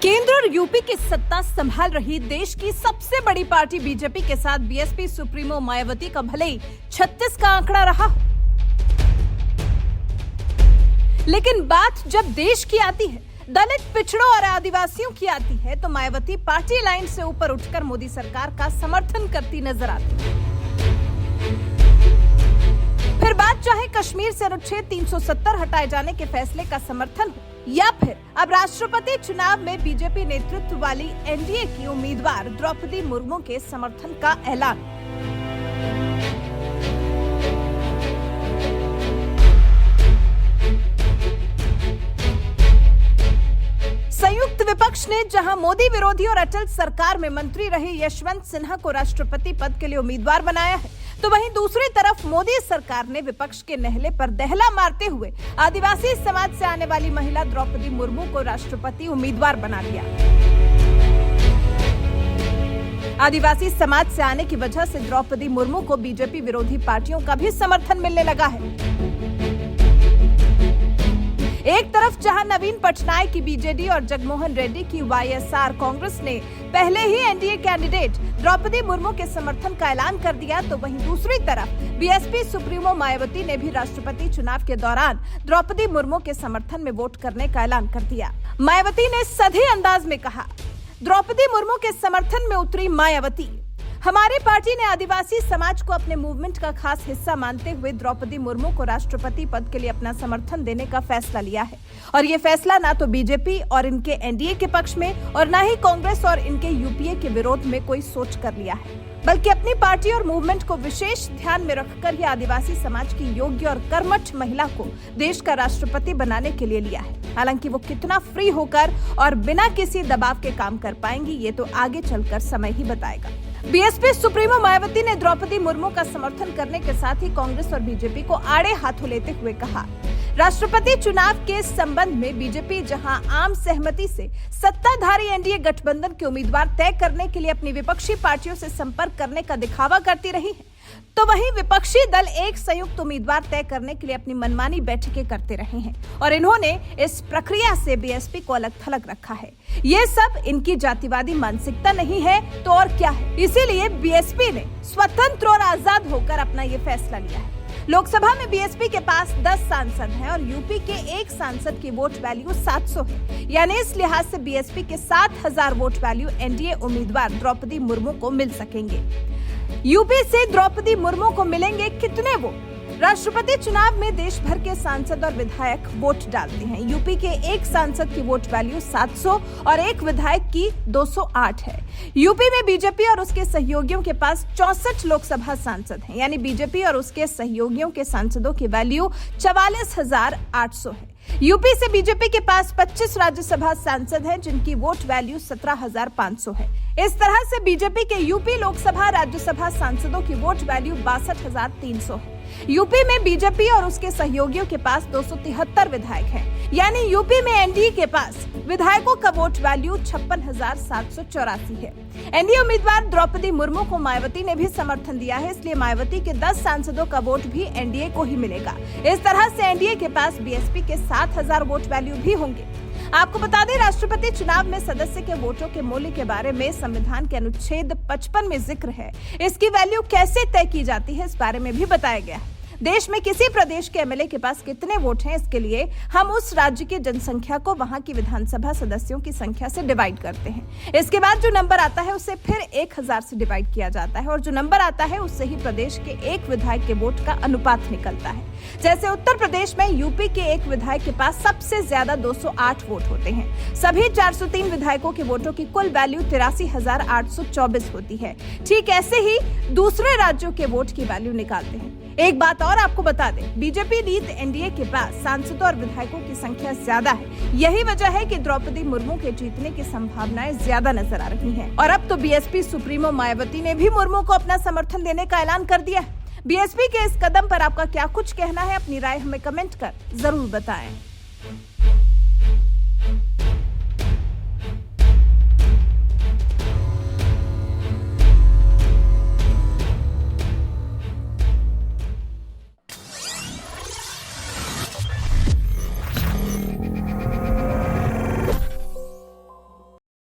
केंद्र और यूपी की सत्ता संभाल रही देश की सबसे बड़ी पार्टी बीजेपी के साथ बीएसपी सुप्रीमो मायावती का भले ही 36 का आंकड़ा रहा, लेकिन बात जब देश की आती है, दलित, पिछड़ों और आदिवासियों की आती है, तो मायावती पार्टी लाइन से ऊपर उठकर मोदी सरकार का समर्थन करती नजर आती है। फिर बात चाहे कश्मीर से अनुच्छेद 370 हटाए जाने के फैसले का समर्थन हो, या फिर अब राष्ट्रपति चुनाव में बीजेपी नेतृत्व वाली एनडीए की उम्मीदवार द्रौपदी मुर्मू के समर्थन का ऐलान। संयुक्त विपक्ष ने जहां मोदी विरोधी और अटल सरकार में मंत्री रहे यशवंत सिन्हा को राष्ट्रपति पद के लिए उम्मीदवार बनाया है, तो वहीं दूसरी तरफ मोदी सरकार ने विपक्ष के नहले पर दहला मारते हुए आदिवासी समाज से आने वाली महिला द्रौपदी मुर्मू को राष्ट्रपति उम्मीदवार बना दिया। आदिवासी समाज से आने की वजह से द्रौपदी मुर्मू को बीजेपी विरोधी पार्टियों का भी समर्थन मिलने लगा है। एक तरफ जहां नवीन पटनायक की बीजेडी और जगनमोहन रेड्डी की वाईएसआर कांग्रेस ने पहले ही एनडीए कैंडिडेट द्रौपदी मुर्मू के समर्थन का ऐलान कर दिया, तो वहीं दूसरी तरफ बीएसपी सुप्रीमो मायावती ने भी राष्ट्रपति चुनाव के दौरान द्रौपदी मुर्मू के समर्थन में वोट करने का ऐलान कर दिया। मायावती ने सधी अंदाज में कहा, द्रौपदी मुर्मू के समर्थन में उतरी मायावती, हमारी पार्टी ने आदिवासी समाज को अपने मूवमेंट का खास हिस्सा मानते हुए द्रौपदी मुर्मू को राष्ट्रपति पद के लिए अपना समर्थन देने का फैसला लिया है। और ये फैसला ना तो बीजेपी और इनके एनडीए के पक्ष में और ना ही कांग्रेस और इनके यूपीए के विरोध में कोई सोच कर लिया है, बल्कि अपनी पार्टी और मूवमेंट को विशेष ध्यान में रखकर ही आदिवासी समाज की योग्य और कर्मठ महिला को देश का राष्ट्रपति बनाने के लिए लिया है। हालांकि वो कितना फ्री होकर और बिना किसी दबाव के काम कर पाएंगी, ये तो आगे चलकर समय ही बताएगा। बीएसपी सुप्रीमो मायावती ने द्रौपदी मुर्मू का समर्थन करने के साथ ही कांग्रेस और बीजेपी को आड़े हाथों लेते हुए कहा, राष्ट्रपति चुनाव के संबंध में बीजेपी जहां आम सहमति से सत्ताधारी एनडीए गठबंधन के उम्मीदवार तय करने के लिए अपनी विपक्षी पार्टियों से संपर्क करने का दिखावा करती रही है, तो वहीं विपक्षी दल एक संयुक्त उम्मीदवार तय करने के लिए अपनी मनमानी बैठकें करते रहे हैं और इन्होंने इस प्रक्रिया से बीएसपी को अलग थलग रखा है। ये सब इनकी जातिवादी मानसिकता नहीं है तो और क्या है। इसीलिए बीएसपी ने स्वतंत्र और आजाद होकर अपना ये फैसला लिया है। लोकसभा में बीएसपी के पास 10 सांसद हैं और यूपी के एक सांसद की वोट वैल्यू 700 है, यानी इस लिहाज से बीएसपी के 7000 वोट वैल्यू एनडीए उम्मीदवार द्रौपदी मुर्मू को मिल सकेंगे। यूपी से द्रौपदी मुर्मू को मिलेंगे कितने वोट? राष्ट्रपति चुनाव में देश भर के सांसद और विधायक वोट डालते हैं। यूपी के एक सांसद की वोट वैल्यू 700 और एक विधायक की 208 है। यूपी में बीजेपी और उसके सहयोगियों के पास 64 लोकसभा सांसद हैं, यानी बीजेपी और उसके सहयोगियों के सांसदों की वैल्यू 44,800 है। यूपी से बीजेपी के पास 25 राज्यसभा सांसद हैं, जिनकी वोट वैल्यू 17,500 है। इस तरह से बीजेपी के यूपी लोकसभा राज्यसभा सांसदों की वोट वैल्यू 62,300 है। यूपी में बीजेपी और उसके सहयोगियों के पास 273 विधायक हैं, यानी यूपी में एनडीए के पास विधायकों का वोट वैल्यू 56,784 है। एनडीए उम्मीदवार द्रौपदी मुर्मू को मायावती ने भी समर्थन दिया है, इसलिए मायावती के 10 सांसदों का वोट भी एनडीए को ही मिलेगा। इस तरह से एनडीए के पास बीएसपी के 7,000 वोट वैल्यू भी होंगे। आपको बता दें, राष्ट्रपति चुनाव में सदस्य के वोटों के मूल्य के बारे में संविधान के अनुच्छेद 55 में जिक्र है। इसकी वैल्यू कैसे तय की जाती है, इस बारे में भी बताया गया है। देश में किसी प्रदेश के एमएलए के पास कितने वोट हैं, इसके लिए हम उस राज्य की जनसंख्या को वहां की विधानसभा सदस्यों की संख्या से डिवाइड करते हैं। इसके बाद जो नंबर आता है उसे फिर 1000 से डिवाइड किया जाता है और जो नंबर आता है उससे ही प्रदेश के एक विधायक के वोट का अनुपात निकलता है। जैसे उत्तर प्रदेश में यूपी के एक विधायक के पास सबसे ज्यादा 208 वोट होते हैं। सभी 403 विधायकों के वोटों की कुल वैल्यू 83,824 होती है। ठीक ऐसे ही दूसरे राज्यों के वोट की वैल्यू निकालते हैं। एक बात और आपको बता दें, बीजेपी नीत एनडीए के पास सांसदों और विधायकों की संख्या ज्यादा है। यही वजह है कि द्रौपदी मुर्मू के जीतने की संभावनाएं ज्यादा नजर आ रही हैं। और अब तो बीएसपी सुप्रीमो मायावती ने भी मुर्मू को अपना समर्थन देने का ऐलान कर दिया है। बीएसपी के इस कदम पर आपका क्या कुछ कहना है? अपनी राय हमें कमेंट कर जरूर बताएं।